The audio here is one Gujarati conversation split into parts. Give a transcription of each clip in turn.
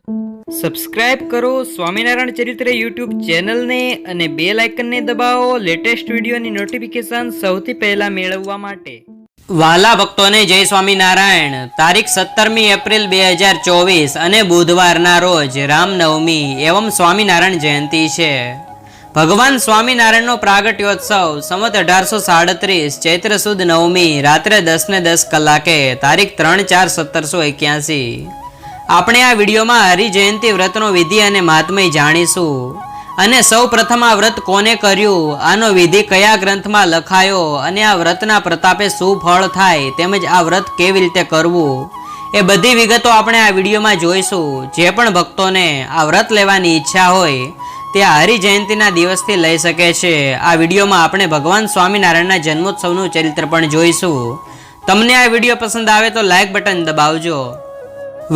સબસ્ક્રાઇબ કરો સ્વામિનારાયણ ચરિત્ર યુટ્યુબ ચેનલને અને બેલ આઇકનને દબાવો લેટેસ્ટ વિડીયોની નોટિફિકેશન સૌથી પહેલા મેળવવા માટે। વાલા ભક્તોને જય સ્વામિનારાયણ। તારીખ 17મી એપ્રિલ 2024 અને બુધવારના રોજ રામનવમી એવં સ્વામિનારાયણ જયંતિ છે। ભગવાન સ્વામિનારાયણનો પ્રાગટ્યોત્સવ સંવત 1837 ચૈત્ર સુદ નવમી રાત્રે 10:10 કલાકે તારીખ 3/4/1781। આપણે આ વિડીયોમાં હરિજયંતિ વ્રતનો વિધિ અને મહાત્મય જાણીશું અને સૌ પ્રથમ આ વ્રત કોને કર્યું, આનો વિધિ કયા ગ્રંથમાં લખાયો અને આ વ્રતના પ્રતાપે શું ફળ થાય તેમજ આ વ્રત કેવી રીતે કરવું એ બધી વિગતો આપણે આ વિડીયોમાં જોઈશું। જે પણ ભક્તોને આ વ્રત લેવાની ઈચ્છા હોય તે આ હરિજયંતિના દિવસથી લઈ શકે છે। આ વિડીયોમાં આપણે ભગવાન સ્વામિનારાયણના જન્મોત્સવનું ચરિત્ર પણ જોઈશું। તમને આ વિડીયો પસંદ આવે તો લાઈક બટન દબાવજો।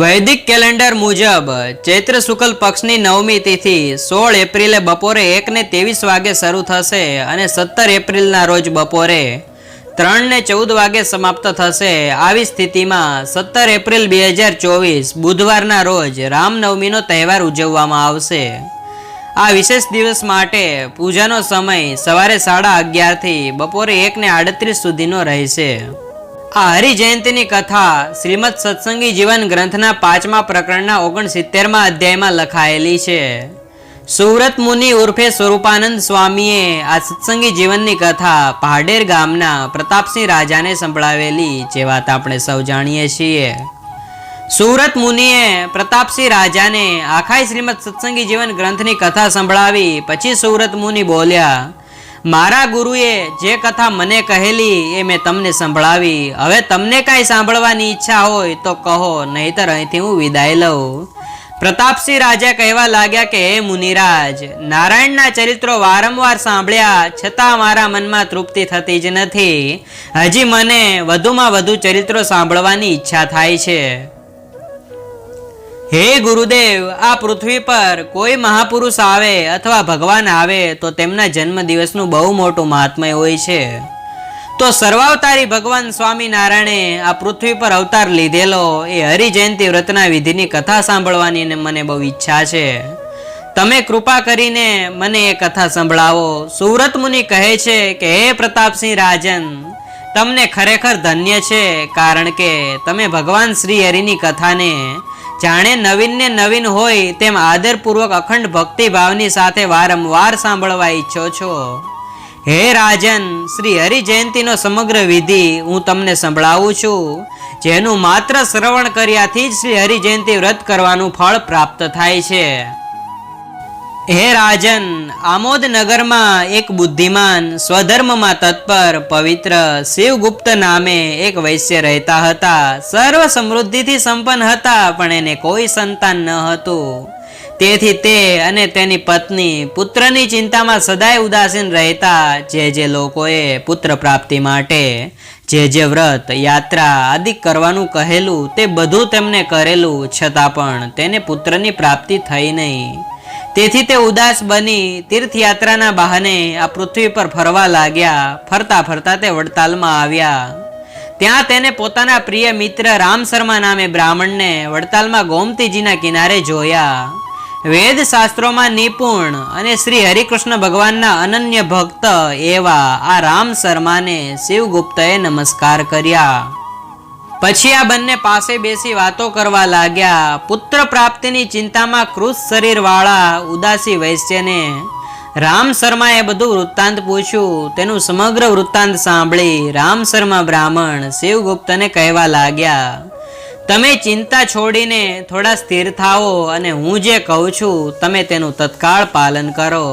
વૈદિક કેલેન્ડર મુજબ ચૈત્ર શુક્લ પક્ષની નવમી તિથિ 16 એપ્રિલે બપોરે 1:23 વાગે શરૂ થશે અને 17 એપ્રિલના રોજ બપોરે 3:14 વાગે સમાપ્ત થશે। આવી સ્થિતિમાં 17 એપ્રિલ 2024 બુધવારના રોજ રામનવમીનો તહેવાર ઉજવવામાં આવશે। આ વિશેષ દિવસ માટે પૂજાનો સમય સવારે 11:30 થી બપોરે 1:38 સુધીનો રહેશે। આ હરિજયંતિની કથા શ્રીમદ સત્સંગી જીવન ગ્રંથના 5મા પ્રકરણના 69મા અધ્યાયમાં લખાયેલી છે। સુવ્રત મુનિ ઉર્ફે સ્વરૂપાનંદ સ્વામીએ આ સત્સંગી જીવનની કથા પહાડેર ગામના પ્રતાપસિંહ રાજાને સંભળાવેલી, જે વાત આપણે સૌ જાણીએ છીએ। સુવ્રત મુનિએ પ્રતાપસિંહ રાજાને આખા શ્રીમદ સત્સંગી જીવન ગ્રંથની કથા સંભળાવી। પછી સુવ્રત મુનિ બોલ્યા, મારા ગુરુએ જે કથા મને કહેલી એ મેં તમને સંભળાવી। હવે તમને કાંઈ સાંભળવાની ઈચ્છા હોય તો કહો, નહીતર અહીંથી હું વિદાય લઉં। પ્રતાપસિંહ રાજા કહેવા લાગ્યા કે હે મુનિરાજ, નારાયણના ચરિત્રો વારંવાર સાંભળ્યા છતાં મારા મનમાં તૃપ્તિ થતી જ નથી। હજી મને વધુમાં વધુ ચરિત્રો સાંભળવાની ઈચ્છા થાય છે। હે ગુરુદેવ, આ પૃથ્વી પર કોઈ મહાપુરુષ આવે અથવા ભગવાન આવે તો તેમના જન્મ દિવસનું બહુ મોટું મહાત્મય હોય છે। તો સર્વાવતારી ભગવાન સ્વામિનારાયણે આ પૃથ્વી પર અવતાર લીધેલો એ હરિજયંતિ વ્રતના વિધિની કથા સાંભળવાની મને બહુ ઈચ્છા છે। તમે કૃપા કરીને મને એ કથા સંભળાવો। સુવ્રત મુનિ કહે છે કે હે પ્રતાપસિંહ રાજન, તમને ખરેખર ધન્ય છે, કારણ કે તમે ભગવાન શ્રી હરિની કથાને જાણે નવીન ને નવીન હોય તેમ આદરપૂર્વક અખંડ ભક્તિ ભાવની સાથે વારંવાર સાંભળવા ઈચ્છો છો। હે રાજન, શ્રી હરિ જયંતિનો સમગ્ર વિધિ હું તમને સંભળાવું છું, જેનું માત્ર શ્રવણ કર્યાથી જ શ્રી હરિ જયંતિ વ્રત કરવાનું ફળ પ્રાપ્ત થાય છે। હે રાજન, આમોદ નગરમાં એક બુદ્ધિમાન, સ્વધર્મમાં તત્પર, પવિત્ર શિવગુપ્ત નામે એક વૈશ્ય રહેતા હતા। સર્વ સમૃદ્ધિથી સંપન્ન હતા, પણ એને કોઈ સંતાન ન હતું। તેથી તે અને તેની પત્ની પુત્રની ચિંતામાં સદાય ઉદાસીન રહેતા। જે લોકોએ પુત્ર પ્રાપ્તિ માટે જે વ્રત, યાત્રા આદિ કરવાનું કહેલું તે બધું તેમને કરેલું, છતાં પણ તેને પુત્રની પ્રાપ્તિ થઈ નહીં। તેથી તે ઉદાસ બની તીર્થયાત્રાના બહાને આ પૃથ્વી પર ફરવા લાગ્યા। ફરતા ફરતા તે વડતાલમાં આવ્યા। ત્યાં તેને પોતાના પ્રિય મિત્ર રામ શર્મા નામે બ્રાહ્મણને વડતાલમાં ગોમતીજીના કિનારે જોયા। વેદ શાસ્ત્રોમાં નિપુણ અને શ્રી હરિકૃષ્ણ ભગવાનના અનન્ય ભક્ત એવા આ રામ શર્માને શિવગુપ્તએ નમસ્કાર કર્યા। પછી આ બંને પાસે બેસી વાતો કરવા લાગ્યા। પુત્ર પ્રાપ્તિની ચિંતામાં કૃશ શરીર વાળા ઉદાસી વૈશ્યને રામ શર્માએ બધું વૃત્તાંત પૂછ્યું। તેનું સમગ્ર વૃત્તાંત સાંભળી રામ શર્મા બ્રાહ્મણ શિવગુપ્તને કહેવા લાગ્યા, તમે ચિંતા છોડીને થોડા સ્થિર થાઓ અને હું જે કહું છું તમે તેનું તત્કાળ પાલન કરો।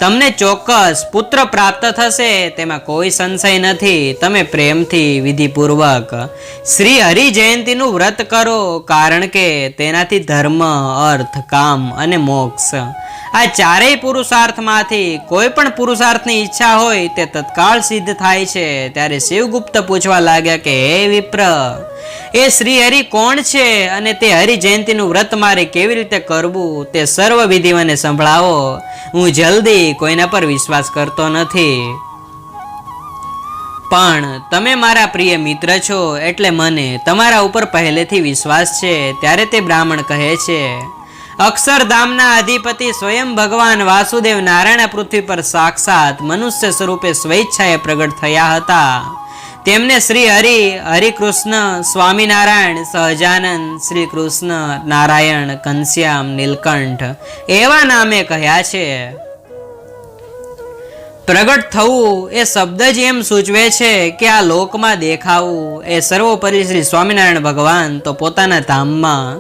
તમને ચોક્કસ પુત્ર પ્રાપ્ત થશે, તેમાં કોઈ સંશય નથી। તમે પ્રેમથી વિધિપૂર્વક શ્રી હરિ જયંતિનું વ્રત કરો, કારણ કે તેનાથી ધર્મ, અર્થ, કામ અને મોક્ષ આ ચારેય પુરુષાર્થમાંથી કોઈ પણ પુરુષાર્થની ઈચ્છા હોય તે તત્કાળ સિદ્ધ થાય છે। ત્યારે શિવગુપ્ત પૂછવા લાગ્યા કે હે વિપ્ર, એ શ્રી હરિ કોણ છે અને તે હરિ જયંતિનું વ્રત મારે કેવી રીતે કરવું તે સર્વ વિધિ મને સંભળાવો। હું જલ્દી કોઈના પર વિશ્વાસ કરતો નથી, પણ તમે મારા પ્રિય મિત્ર છો એટલે મને તમારા ઉપર પહેલેથી વિશ્વાસ છે। ત્યારે તે બ્રાહ્મણ કહે છે, અક્ષરધામના અધિપતિ સ્વયં ભગવાન વાસુદેવ નારાયણ પૃથ્વી પર સાક્ષાત મનુષ્ય સ્વરૂપે સ્વેચ્છાએ પ્રગટ થયા હતા. તેમને શ્રી હરિકૃષ્ણ, સ્વામિનારાયણ, સહજાનંદ, શ્રી કૃષ્ણ, નારાયણ, ઘનશ્યામ, નીલકંઠ એવા નામે કહ્યા છે. પ્રગટ થવું એ શબ્દ જ એમ સૂચવે છે કે આ લોકમાં દેખાવું એ સર્વોપરી શ્રી સ્વામિનારાયણ ભગવાન તો પોતાના ધામમાં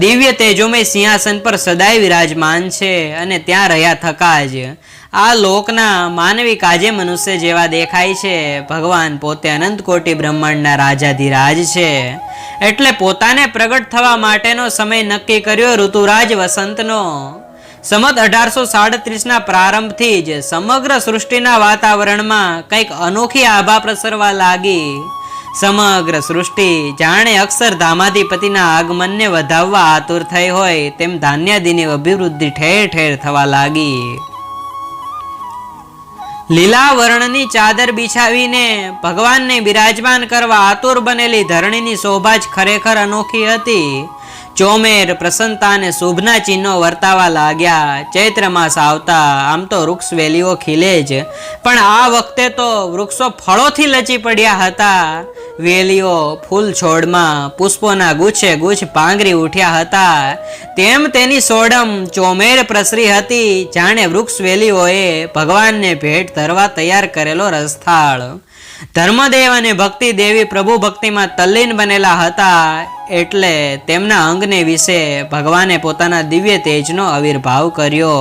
દિવ્ય તેજોમય સિંહાસન પર સદાય વિરાજમાન છે અને ત્યાં રહ્યા થકા જ આ લોકના માનવી કાજે મનુષ્ય જેવા દેખાય છે. ભગવાન પોતે અનંત કોટી બ્રહ્માંડના રાજાધિરાજ છે. એટલે પોતાને પ્રગટ થવા માટેનો સમય નક્કી કર્યો ઋતુરાજ વસંતનો. સંમત 1837ના પ્રારંભથી જ સમગ્ર સૃષ્ટિના વાતાવરણમાં કંઈક અનોખી આભા પ્રસરવા લાગી. સમગ્ર સૃષ્ટિ જાણે અક્ષરધામાધિપતિના આગમનને વધાવવા આતુર થઈ હોય તેમ ધાન્યાદિની અભિવૃદ્ધિ ઠેર ઠેર થવા લાગી. લીલા વર્ણની ચાદર બિછાવીને ભગવાનને બિરાજમાન કરવા આતુર બનેલી ધરણીની શોભા જ ખરેખર અનોખી હતી. ચોમેર, પ્રસન્નતા અને શુભના ચિહ્નો વર્તાવા લાગ્યા. ચૈત્ર માસ આવતા આમ તો વૃક્ષ વેલીઓ ખીલે જ, પણ આ વખતે તો વૃક્ષો ફળોથી લચી પડ્યા હતા. વેલીઓ ફૂલ છોડમાં પુષ્પોના ગુચ્છે ગુચ્છ પાંગરી ઉઠ્યા હતા. તેમ તેની સોડમ ચોમેર પ્રસરી હતી, જાણે વૃક્ષ વેલીઓએ ભગવાનને ભેટ ધરવા તૈયાર કરેલો રસથાળ. ધર્મદેવ અને ભક્તિ દેવી પ્રભુ ભક્તિમાં તલ્લીન બનેલા હતા. એટલે તેમના અંગને વિશે ભગવાને પોતાના દિવ્ય તેજનો આવિર્ભાવ કર્યો.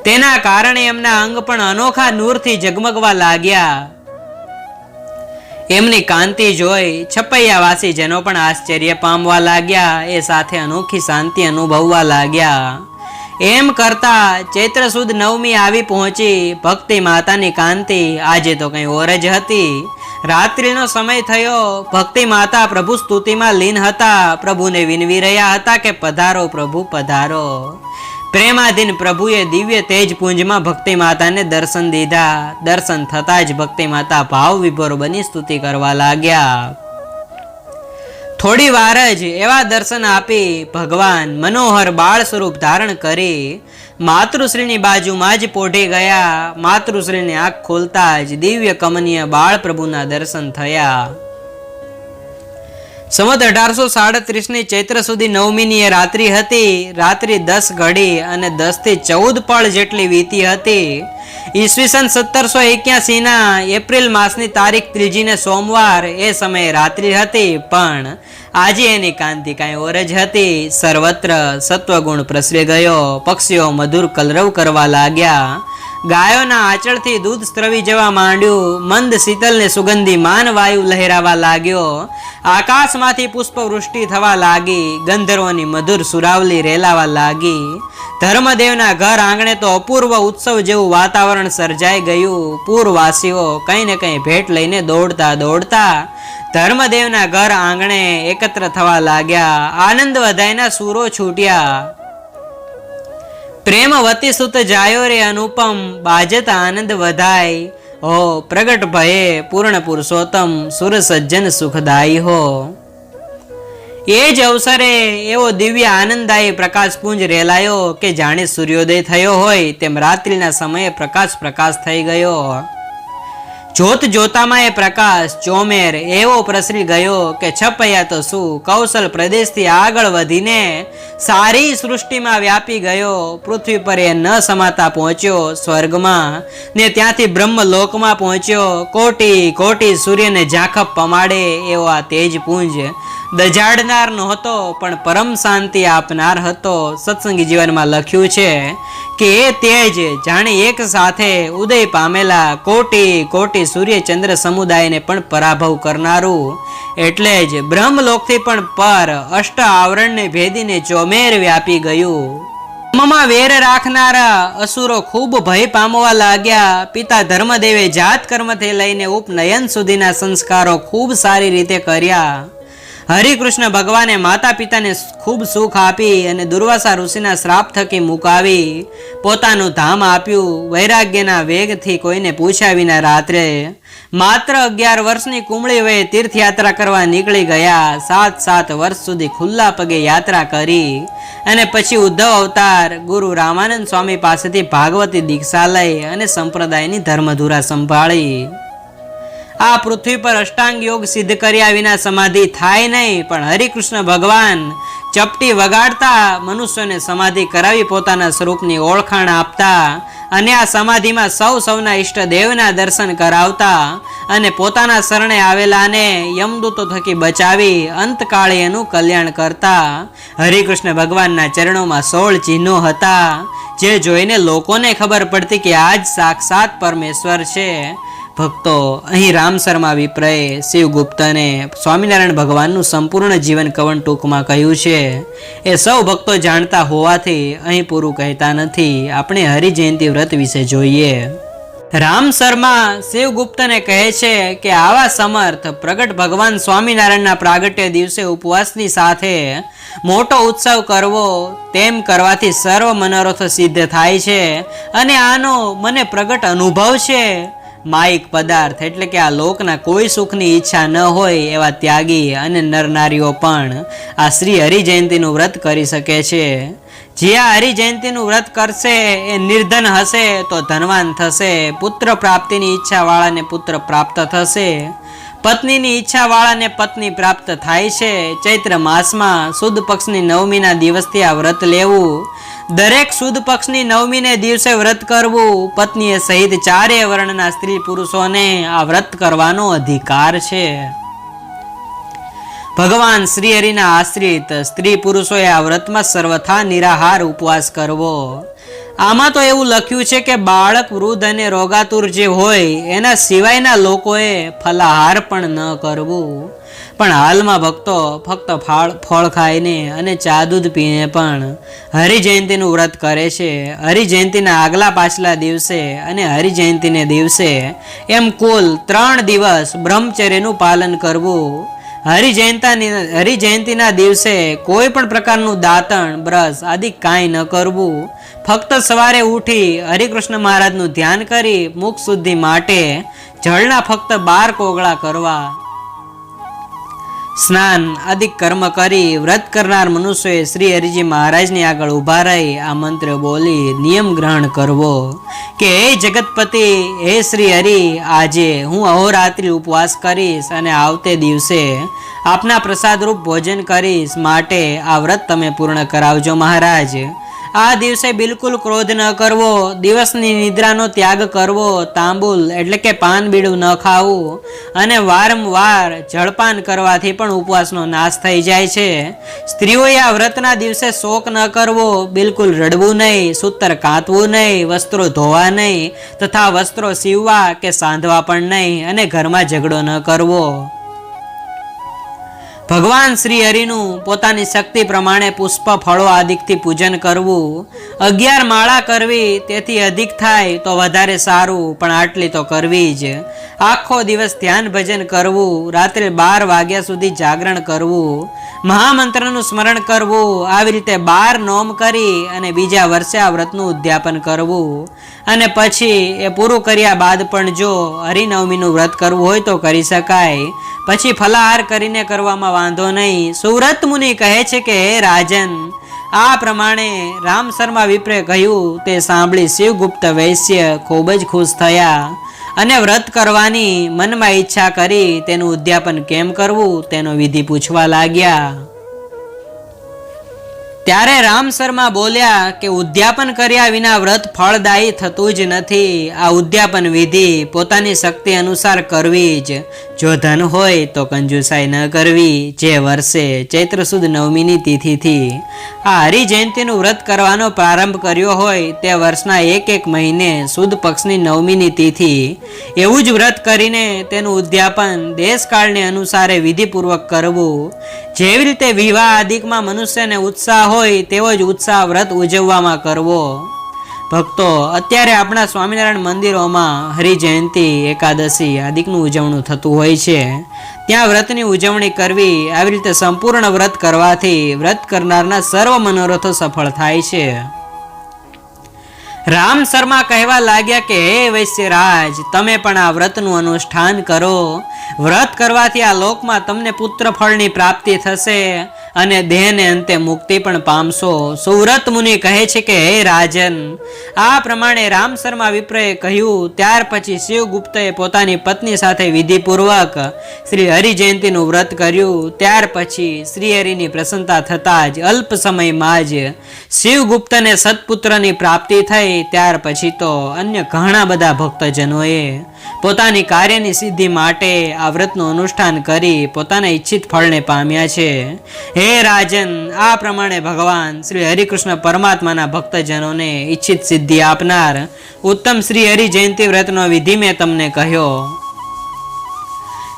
તેના કારણે એમના અંગ પણ અનોખા નૂરથી ઝગમગવા લાગ્યા. એમની કાંતિ જોઈ છપૈયાવાસી જનો પણ આશ્ચર્ય પામવા લાગ્યા. એ સાથે અનોખી શાંતિ અનુભવવા લાગ્યા. એમ કરતા ચૈત્ર સુદ નવમી આવી પહોંચી. ભક્તિ માતાની કાંતિ આજે તો કઈ ઓર જ હતી. રાત્રિનો સમય થયો. ભક્તિ માતા પ્રભુ સ્તુતિમાં લીન હતા. પ્રભુને વિનવી રહ્યા હતા કે પધારો પ્રભુ પધારો. પ્રેમાધીન પ્રભુએ દિવ્ય તેજ પુંજમાં ભક્તિ માતાને દર્શન દીધા. દર્શન થતા જ ભક્તિ માતા ભાવ વિભોર બની સ્તુતિ કરવા લાગ્યા. થોડી વાર જ એવા દર્શન આપી ભગવાન મનોહર બાળ સ્વરૂપ ધારણ કરી માતૃશ્રીની બાજુમાં જ પોઢી ગયા. માતૃશ્રીની આંખ ખોલતા જ દિવ્ય કમનીય બાળ પ્રભુના દર્શન થયા. સંવત 1837ની ચૈત્ર સુધી નવમીની એ રાત્રિ હતી. રાત્રિ 10 ઘડી અને 10 થી 14 પળ જેટલી વીતી હતી. ઈસવીસન 1781ના એપ્રિલ માસની તારીખ 3 સોમવાર એ સમયે રાત્રિ હતી. પણ આજે એની કાંતિ કાંઈ ઓર જ હતી. સર્વત્ર સત્વગુણ પ્રસરી ગયો. પક્ષીઓ મધુર કલરવ કરવા લાગ્યા. ગાયોના આંચળથી દૂધ સ્ત્રવી જવા માંડ્યું. મંદ શીતલ ને સુગંધી માન વાયુ લહેરાવા લાગ્યો. આકાશમાંથી પુષ્પવૃષ્ટિ થવા લાગી. ગંધર્વોની મધુર સુરાવલી રેલાવા લાગી. ધર્મદેવના ઘર આંગણે તો અપૂર્વ ઉત્સવ જેવું વાતાવરણ સર્જાઈ ગયું. પૂરવાસીઓ કંઈ ને કંઈ ભેટ લઈને દોડતા દોડતા ધર્મદેવના ઘર આંગણે એકત્ર થવા લાગ્યા. આનંદ વધાઈના સૂરો છૂટ્યા. પ્રેમવતી સુત જાયો રે અનુપમ, બાજત આનંદ વધાય હો. પ્રગટ ભયે પૂર્ણ પુરુષોત્તમ, સુર સજ્જન સુખદાયી હો. એ જ અવસરે એવો દિવ્ય આનંદદાયી પ્રકાશપુંજ રેલાયો કે જાણે સૂર્યોદય થયો હોય તેમ રાત્રિના સમયે પ્રકાશ થઈ ગયો. જોત જોતામાં એ પ્રકાશ ચોમેર એવો પ્રસરી ગયો કે છપૈયા તો શું, કૌશલ પ્રદેશથી આગળ વધીને સારી સૃષ્ટિમાં વ્યાપી ગયો. પૃથ્વી પર એ ન સમાતા પહોંચ્યો સ્વર્ગમાં, ને ત્યાંથી બ્રહ્મલોકમાં પહોંચ્યો. કોટી કોટી સૂર્યને ઝાંખપ પમાડે એવો આ તેજપુંજ દજાડનાર નહોતો, પણ પરમ શાંતિ આપનાર હતો. સત્સંગી જીવનમાં લખ્યું છે કે એ તેજ જાણે એક સાથે ઉદય પામેલા કોટી કોટી સૂર્ય ચંદ્ર સમુદાયને પણ પરાભવ કરનારું. એટલે જ બ્રહ્મલોકથી પણ પર અષ્ટ આવરણને ભેદીને ચોમેર વ્યાપી ગયું. ધર્મમાં વેર રાખનારા અસુરો ખૂબ ભય પામવા લાગ્યા. પિતા ધર્મદેવે જાત કર્મથી લઈને ઉપનયન સુધીના સંસ્કારો ખૂબ સારી રીતે કર્યા. હરિકૃષ્ણ ભગવાને માતા પિતાને ખૂબ સુખ આપી અને દુર્વાસા ઋષિના શ્રાપ થકી મુકાવી પોતાનું ધામ આપ્યું. વૈરાગ્યના વેગથી કોઈને પૂછ્યા વિના રાત્રે માત્ર 11 વર્ષની કુમળી વયે તીર્થયાત્રા કરવા નીકળી ગયા. 7 વર્ષ સુધી ખુલ્લા પગે યાત્રા કરી અને પછી ઉદ્ધવ અવતાર ગુરુ રામાનંદ સ્વામી પાસેથી ભાગવતી દીક્ષા લઈ અને સંપ્રદાયની ધર્મધુરા સંભાળી. આ પૃથ્વી પર અષ્ટાંગ યોગ સિદ્ધ કર્યા વિના સમાધિ થાય નહીં, પણ હરિકૃષ્ણ ભગવાન ચપટી વગાડતા મનુષ્યોને સમાધિ કરાવી પોતાના સ્વરૂપની ઓળખાણ આપતા અને આ સમાધિમાં સૌના ઈષ્ટદેવના દર્શન કરાવતા અને પોતાના શરણે આવેલાને યમદૂતો થકી બચાવી અંતકાળે એનું કલ્યાણ કરતા હરિકૃષ્ણ ભગવાનના ચરણોમાં 16 ચિહ્નો હતા, જે જોઈને લોકોને ખબર પડતી કે આ જ સાક્ષાત પરમેશ્વર છે. ભક્તો, અહીં રામ શર્મા વિપ્રએ શિવગુપ્તને સ્વામિનારાયણ ભગવાનનું સંપૂર્ણ જીવન કવન ટૂંકમાં કહ્યું છે. એ સૌ ભક્તો જાણતા હોવાથી અહીં પૂરું કહેતા નથી. આપણે હરિજયંતિ વ્રત વિશે જોઈએ. રામ શર્મા શિવગુપ્તને કહે છે કે આવા સમર્થ પ્રગટ ભગવાન સ્વામિનારાયણના પ્રાગટ્ય દિવસે ઉપવાસની સાથે મોટો ઉત્સવ કરવો, તેમ કરવાથી સર્વ મનોરથ સિદ્ધ થાય છે અને આનો મને પ્રગટ અનુભવ છે. માયિક પદાર્થ એટલે કે આ લોકના કોઈ સુખની ઈચ્છા ન હોય એવા ત્યાગી અને નરનારીઓ પણ આ શ્રી હરિજયંતિનું વ્રત કરી શકે છે. જે આ હરિજયંતિનું વ્રત કરશે એ નિર્ધન હશે તો ધનવાન થશે, પુત્ર પ્રાપ્તિની ઈચ્છા વાળાને પુત્ર પ્રાપ્ત થશે, પત્નીની ઈચ્છા વાળાને પત્ની પ્રાપ્ત થાય છે. ચૈત્ર માસમાં સુદ પક્ષની નવમીના દિવસથી આ વ્રત લેવું, દરેક સુદ પક્ષની નવમીને દિવસે વ્રત કરવું, પત્નીએ સહિત 4 વર્ણના સ્ત્રી પુરુષોને આ વ્રત કરવાનો અધિકાર છે. ભગવાન શ્રી હરિના આશ્રિત સ્ત્રી પુરુષોએ આ વ્રતમાં સર્વથા નિરાહાર ઉપવાસ કરવો. આમાં તો એવું લખ્યું છે કે બાળક, વૃદ્ધ અને રોગાતુર જે હોય એના સિવાયના લોકોએ ફલાહાર પણ ન કરવું. પણ હાલમાં ભક્તો ફક્ત ફળ ખાઈને અને ચા દૂધ પીને પણ હરિજયંતિનું વ્રત કરે છે. હરિજયંતિના આગલા પાછલા દિવસે અને હરિજયંતિને દિવસે એમ કુલ 3 દિવસ બ્રહ્મચર્યનું પાલન કરવું. હરિજયંતિના દિવસે કોઈ પણ પ્રકારનું દાંતણ, બ્રશ આદિ કાંઈ ન કરવું. ફક્ત સવારે ઉઠી હરિકૃષ્ણ મહારાજનું ધ્યાન કરી મુખ શુદ્ધિ માટે જળના ફક્ત 12 કોગળા કરવા. સ્નાન આદિ કર્મ કરી વ્રત કરનાર મનુષ્યોએ શ્રી હરિજી મહારાજની આગળ ઊભા રહી આ મંત્ર બોલી નિયમ ગ્રહણ કરવો કે હે જગતપતિ, હે શ્રી હરિ, આજે હું અહોરાત્રિ ઉપવાસ કરીશ અને આવતે દિવસે આપના પ્રસાદરૂપ ભોજન કરીશ, માટે આ વ્રત તમે પૂર્ણ કરાવજો મહારાજ. આ દિવસે બિલકુલ ક્રોધ ન કરવો, દિવસની નિદ્રાનો ત્યાગ કરવો, તાંબુલ એટલે કે પાન બીડું ન ખાવું અને વારંવાર જળપાન કરવાથી પણ ઉપવાસનો નાશ થઈ જાય છે. સ્ત્રીઓએ આ વ્રતના દિવસે શોક ન કરવો, બિલકુલ રડવું નહીં, સૂતર કાંતવું નહીં, વસ્ત્રો ધોવા નહીં તથા વસ્ત્રો સીવવા કે સાંધવા પણ નહીં અને ઘરમાં ઝઘડો ન કરવો. ભગવાન શ્રી હરિનું પોતાની શક્તિ પ્રમાણે પુષ્પ, ફળો આદિકથી પૂજન કરવું. 11 માળા કરવી, તેથી અધિક થાય તો વધારે સારું, પણ આટલી તો કરવી જ. આખો દિવસ ધ્યાન ભજન કરવું, રાત્રે 12 વાગ્યા સુધી જાગરણ કરવું, મહામંત્રનું સ્મરણ કરવું. આવી રીતે 12 નોમ કરી અને બીજા વર્ષે આ વ્રતનું ઉદ્યાપન કરવું. અને પછી એ પૂરું કર્યા બાદ પણ જો હરિનવમીનું વ્રત કરવું હોય તો કરી શકાય. પછી ફલાહાર કરીને કરવામાં વાંધો નહીં. સુવ્રત મુનિ કહે છે કે હે રાજન, આ પ્રમાણે રામ શર્મા વિપ્રે કહ્યું તે સાંભળી શિવગુપ્ત વૈશ્ય ખૂબ જ ખુશ થયા અને વ્રત કરવાની મનમાં ઈચ્છા કરી તેનું ઉદ્યાપન કેમ કરવું તેનો વિધિ પૂછવા લાગ્યા. ત્યારે રામ શર્મા બોલ્યા કે ઉદ્યાપન કર્યા વિના વ્રત ફળદાયી થતું જ નથી. આ ઉદ્યાપન વિધિ પોતાની શક્તિ અનુસાર કરવી જ. જો ધન હોય તો કંજુસાઈ ન કરવી. જે વર્ષે ચૈત્ર સુદ નવમીની તિથિથી આ હરિજયંતિનું વ્રત કરવાનો પ્રારંભ કર્યો હોય તે વર્ષના એક મહિને સુદ પક્ષની નવમીની તિથિ એવું જ વ્રત કરીને તેનું ઉદ્યાપન દેશકાળને અનુસારે વિધિપૂર્વક કરવું. જેવી રીતે વિવાહ આદિકમાં મનુષ્યને ઉત્સાહ હોય તેવો જ ઉત્સાહ વ્રત ઉજવવામાં કરવો. ભક્તો, અત્યારે આપણા સ્વામિનારાયણ મંદિરોમાં હરિજયંતિ, એકાદશી આદિકનું ઉજવણું થતું હોય છે. ત્યાં વ્રતની ઉજવણી કરવી. આવી રીતે સંપૂર્ણ વ્રત કરવાથી વ્રત કરનારના સર્વ મનોરથો સફળ થાય છે. રામ શર્મા કહેવા લાગ્યા કે હે વૈશ્યરાજ, તમે પણ આ વ્રતનું અનુષ્ઠાન કરો. વ્રત કરવાથી આ લોકમાં તમને પુત્ર ફળની પ્રાપ્તિ થશે અને દેહને અંતે મુક્તિ પણ પામશો. સુવ્રત મુનિ કહે છે કે હે રાજન, આ પ્રમાણે રામ શર્મા વિપ્રએ કહ્યું. ત્યાર પછી શિવગુપ્તએ પોતાની પત્ની સાથે વિધિપૂર્વક શ્રી હરિ જયંતીનું વ્રત કર્યું. ત્યાર પછી શ્રી હરિની પ્રસન્નતા થતા જ અલ્પ સમયમાં જ શિવગુપ્તને સત્પુત્રની પ્રાપ્તિ થઈ. ત્યાર પછી તો અન્ય ઘણા બધા ભક્તજનોએ પોતાની કાર્યની સિદ્ધિ માટે આ વ્રતનું અનુષ્ઠાન કરી પોતાના ઈચ્છિત ફળને પામ્યા છે. હે રાજન, આ પ્રમાણે ભગવાન શ્રી હરિકૃષ્ણ પરમાત્માના ભક્તજનોને ઈચ્છિત સિદ્ધિ આપનાર ઉત્તમ શ્રી હરિ જયંતી વ્રતનો વિધિ મેં તમને કહ્યો.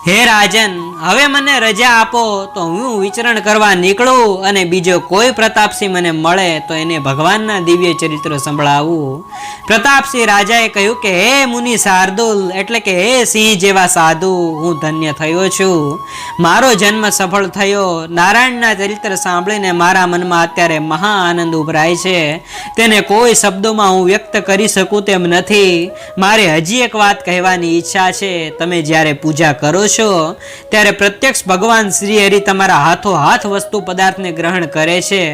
હે રાજન, હવે મને રજા આપો તો હું વિચરણ કરવા નીકળું અને બીજો કોઈ પ્રતાપસિંહ મને મળે તો એને ભગવાનના દિવ્ય ચરિત્ર સંભળાવું. પ્રતાપસિંહ રાજાએ કહ્યું કે હે મુનિ શાર્દુલ, એટલે કે હે સિંહ જેવા સાધુ, હું ધન્ય થયો છું. મારો જન્મ સફળ થયો. નારાયણના ચરિત્ર સાંભળીને મારા મનમાં અત્યારે મહા આનંદ ઉભરાય છે. તેને કોઈ શબ્દોમાં હું વ્યક્ત કરી શકું તેમ નથી. મારે હજી એક વાત કહેવાની ઈચ્છા છે. તમે જ્યારે પૂજા કરો છો ત્યારે પ્રત્યક્ષ ભગવાન શ્રી હરિ તમારા હાથો હાથ વસ્તુ પદાર્થને ગ્રહણ કરે છે.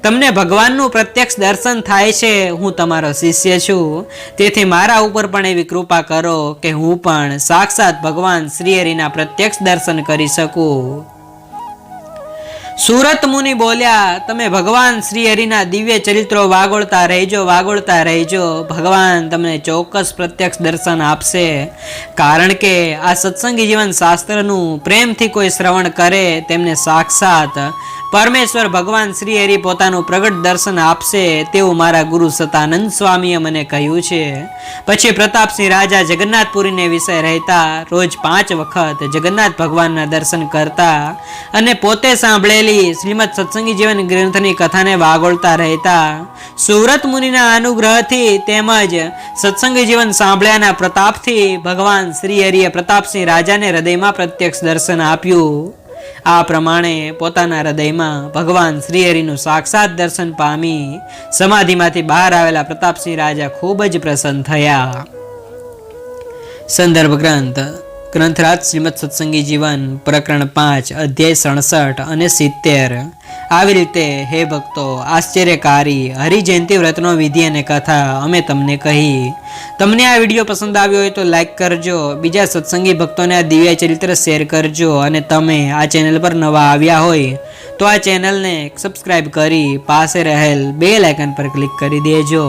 તમને ભગવાનનું પ્રત્યક્ષ દર્શન થાય છે. હું તમારો શિષ્ય છું, તેથી મારા ઉપર પણ એવી કૃપા કરો કે હું પણ સાક્ષાત ભગવાન શ્રી હરિના પ્રત્યક્ષ દર્શન કરી શકું. સુરત મુનિ બોલ્યા, તમે ભગવાન શ્રી હરિના દિવ્ય ચરિત્રો વાગોળતા રહેજો. ભગવાન તમને ચોક્કસ પ્રત્યક્ષ દર્શન આપશે. કારણ કે આ સત્સંગી જીવન શાસ્ત્રનું પ્રેમથી કોઈ શ્રવણ કરે તેમને સાક્ષાત પરમેશ્વર ભગવાન શ્રી હરિ પોતાનું પ્રગટ દર્શન આપશે તેવું મારા ગુરુ સતાનંદ સ્વામીએ મને કહ્યું છે. પછી પ્રતાપસિંહ રાજા જગન્નાથપુરીને વિષય રહેતા રોજ 5 વખત જગન્નાથ ભગવાનના દર્શન કરતા અને પોતે સાંભળેલી શ્રીમદ સત્સંગી જીવન ગ્રંથની કથાને વાગોળતા રહેતા. સુવ્રત મુનિના અનુગ્રહથી તેમજ સત્સંગી જીવન સાંભળ્યાના પ્રતાપથી ભગવાન શ્રી હરિએ પ્રતાપસિંહ રાજાને હૃદયમાં પ્રત્યક્ષ દર્શન આપ્યું. આ પ્રમાણે પોતાના હૃદયમાં ભગવાન શ્રી હરિનું સાક્ષાત દર્શન પામી સમાધિમાંથી બહાર આવેલા પ્રતાપસિંહ રાજા ખૂબ જ પ્રસન્ન થયા. સંદર્ભ ગ્રંથરાજ શ્રીમદ સત્સંગી જીવન પ્રકરણ 5 અધ્યાય 67 અને 70. આવી રીતે હે ભક્તો, આશ્ચર્યકારી હરિ જયંતી વ્રતનો વિધિ અને કથા અમે તમને કહી. તમને આ વિડીયો પસંદ આવ્યો હોય તો લાઈક કરજો, બીજા સત્સંગી ભક્તોને આ દિવ્ય ચરિત્ર શેર કરજો અને તમે આ ચેનલ પર નવા આવ્યા હોય તો આ ચેનલને સબસ્ક્રાઈબ કરી પાસે રહેલ બેલ આઇકન પર ક્લિક કરી દેજો.